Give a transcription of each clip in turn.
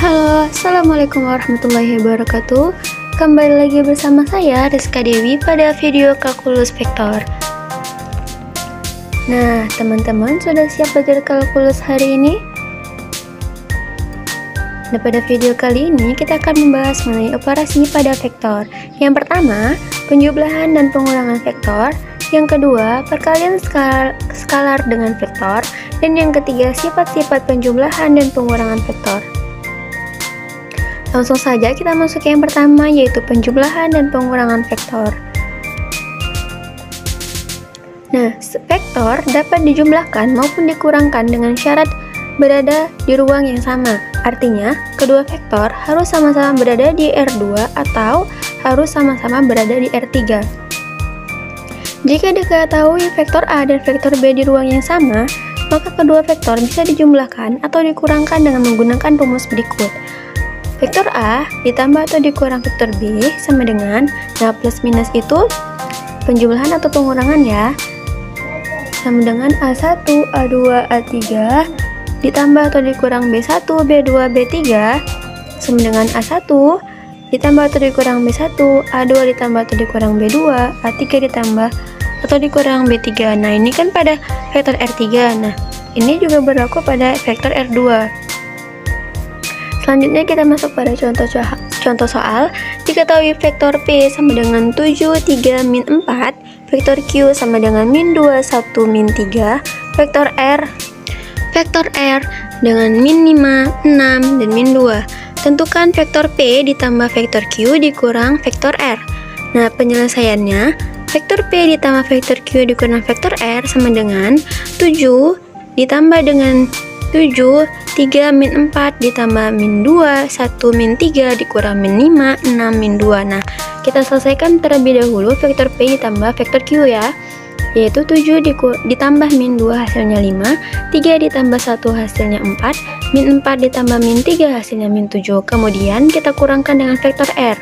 Halo, Assalamualaikum warahmatullahi wabarakatuh. Kembali lagi bersama saya Rizka Dewi pada video kalkulus vektor. Nah, teman-teman sudah siap belajar kalkulus hari ini? Nah, pada video kali ini kita akan membahas mengenai operasi pada vektor. Yang pertama, penjumlahan dan pengulangan vektor. Yang kedua, perkalian skalar dengan vektor. Dan yang ketiga, sifat-sifat penjumlahan dan pengulangan vektor. Langsung saja kita masuk ke yang pertama, yaitu penjumlahan dan pengulangan vektor. Nah, vektor dapat dijumlahkan maupun dikurangkan dengan syarat berada di ruang yang sama. Artinya, kedua vektor harus sama-sama berada di R2 atau harus sama-sama berada di R3. Jika diketahui vektor A dan vektor B di ruang yang sama, maka kedua vektor bisa dijumlahkan atau dikurangkan dengan menggunakan rumus berikut. Vektor A ditambah atau dikurang vektor B sama dengan, nah plus minus itu penjumlahan atau pengurangan ya, sama dengan A1, A2, A3 ditambah atau dikurang B1, B2, B3 sama dengan A1 ditambah atau dikurang B1, A2 ditambah atau dikurang B2, A3 ditambah atau dikurang B3. Nah, ini kan pada vektor R3. Nah, ini juga berlaku pada vektor R2. Selanjutnya kita masuk pada contoh soal. Diketahui vektor P sama dengan 7, 3, min 4, vektor Q sama dengan min 2, 1, min 3, vektor R dengan min 5, 6, dan min 2. Tentukan vektor P ditambah vektor Q dikurang vektor R. Nah, penyelesaiannya, vektor P ditambah vektor Q dikurang vektor R sama dengan 7 ditambah dengan 7, 3 min 4 ditambah min 2, 1 min 3 dikurang min 5, 6 min 2. Nah, kita selesaikan terlebih dahulu vektor P ditambah vektor Q ya, yaitu 7 ditambah min 2 hasilnya 5, 3 ditambah 1 hasilnya 4, min 4 ditambah min 3 hasilnya min 7. Kemudian kita kurangkan dengan vektor R,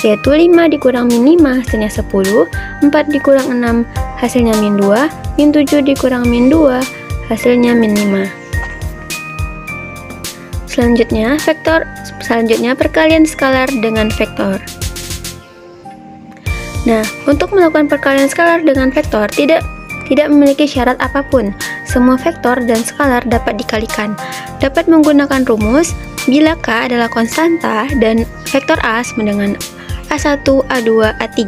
yaitu 5 dikurang min 5 hasilnya 10, 4 dikurang 6 hasilnya min 2, min 7 dikurang min 2 hasilnya min 5. Selanjutnya perkalian skalar dengan vektor. Nah, untuk melakukan perkalian skalar dengan vektor tidak memiliki syarat apapun. Semua vektor dan skalar dapat dikalikan. Dapat menggunakan rumus bila K adalah konstanta dan vektor A sama dengan A1, A2, A3,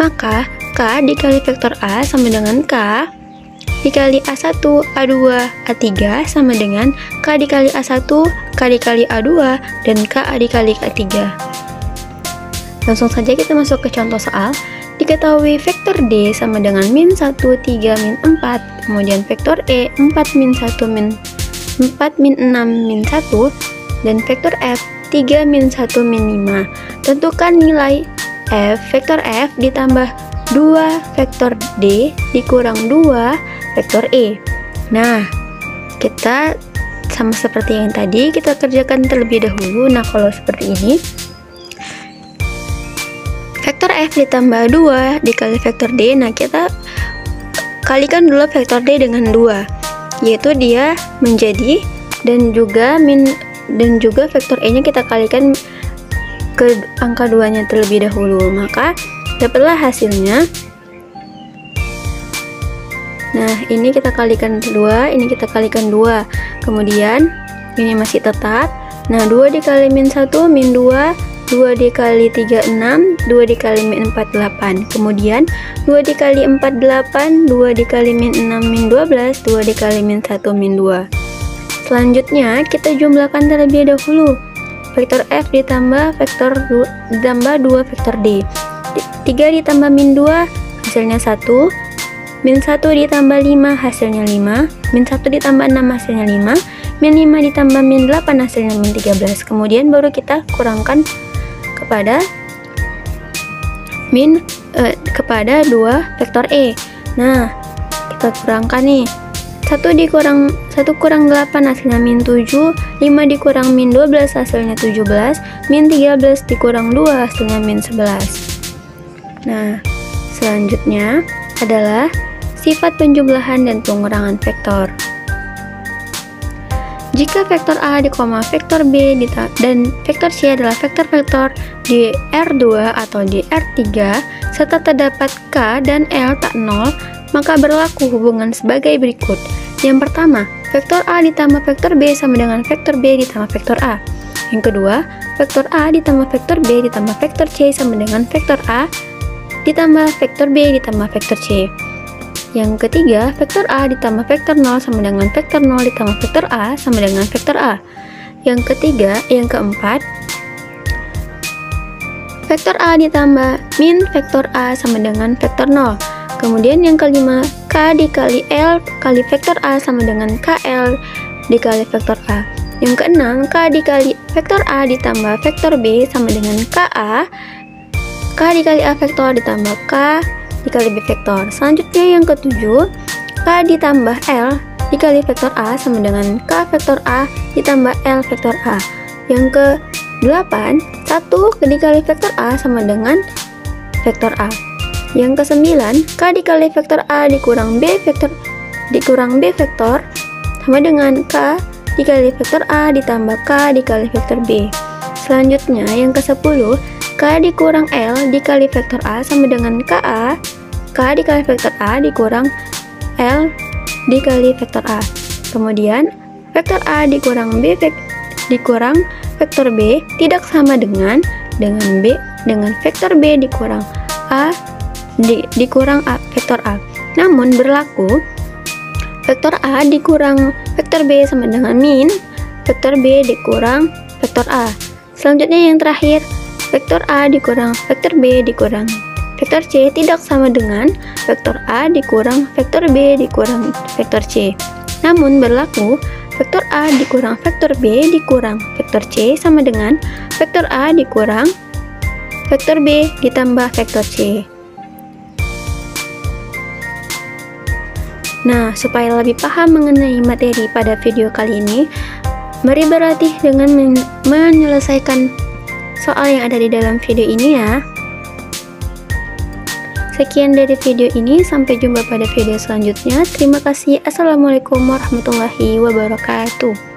maka K dikali vektor A sama dengan K dikali A1, A2, A3 sama dengan K dikali A1, K dikali A2, dan K dikali A3. Langsung saja kita masuk ke contoh soal. Diketahui vektor D sama dengan min 1, 3, min 4, kemudian vektor E 4, min 1, min 4, min 6, min 1, dan vektor F 3, min 1, min 5. Tentukan nilai F, vektor F ditambah 2 vektor D dikurang 2 vektor E. Nah, kita sama seperti yang tadi, kita kerjakan terlebih dahulu. Nah, kalau seperti ini, vektor F ditambah 2 dikali vektor D. Nah, kita kalikan dulu vektor D dengan 2, yaitu dia menjadi, dan juga vektor E nya kita kalikan ke angka 2 nya terlebih dahulu, maka dapatlah hasilnya. Nah, ini kita kalikan 2, ini kita kalikan 2, kemudian ini masih tetap. Nah, 2 dikali min 1, min 2, 2 dikali 3, 6, 2 dikali min 4, 8, kemudian 2 dikali 4, 8, 2 dikali min 6, min 12, 2 dikali min 1, min 2. Selanjutnya, kita jumlahkan terlebih dahulu. Vektor F ditambah 2 vektor D. 3 ditambah min 2 hasilnya 1, min 1 ditambah 5 hasilnya 5, min 1 ditambah 6 hasilnya 5, min 5 ditambah min 8 hasilnya min 13. Kemudian baru kita kurangkan kepada kepada 2 vektor E. Nah, kita kurangkan nih. 1 kurang 8 hasilnya min 7, 5 dikurang min 12 hasilnya 17, min 13 dikurang 2 hasilnya min 11. Nah, selanjutnya adalah sifat penjumlahan dan pengurangan vektor. Jika vektor A di koma vektor B dan vektor C adalah vektor-vektor di R2 atau di R3 serta terdapat K dan L tak nol, maka berlaku hubungan sebagai berikut. Yang pertama, vektor A ditambah vektor B sama dengan vektor B ditambah vektor A. Yang kedua, vektor A ditambah vektor B ditambah vektor C sama dengan vektor A ditambah vektor B ditambah vektor C. Yang ketiga, vektor A ditambah vektor 0 sama dengan vektor 0 ditambah vektor A sama dengan vektor A. Yang keempat, vektor A ditambah min vektor A sama dengan vektor 0. Kemudian yang kelima, K dikali L kali vektor A sama dengan KL dikali vektor A. Yang keenam, K dikali vektor A ditambah vektor B sama dengan KA. K dikali A vektor ditambah K dikali B vektor. Selanjutnya yang ketujuh, K ditambah L dikali vektor A sama dengan K vektor A ditambah L vektor A. Yang ke-8, 1 dikali vektor A sama dengan vektor A. Yang ke-9, K dikali vektor A dikurang B vektor sama dengan K dikali vektor A ditambah K dikali vektor B. Selanjutnya yang ke-10, K dikurang L dikali vektor A sama dengan KA. K dikali vektor A dikurang L dikali vektor A. Kemudian vektor A dikurang B dikurang vektor B tidak sama dengan B dengan vektor B dikurang A dikurang A vektor A. Namun berlaku vektor A dikurang vektor B sama dengan min vektor B dikurang vektor A. Selanjutnya yang terakhir, vektor A dikurang vektor B dikurang vektor C tidak sama dengan vektor A dikurang vektor B dikurang vektor C. Namun berlaku vektor A dikurang vektor B dikurang vektor C sama dengan vektor A dikurang vektor B ditambah vektor C. Nah, supaya lebih paham mengenai materi pada video kali ini, mari berlatih dengan menyelesaikan soal yang ada di dalam video ini ya. Sekian dari video ini, sampai jumpa pada video selanjutnya. Terima kasih. Assalamualaikum warahmatullahi wabarakatuh.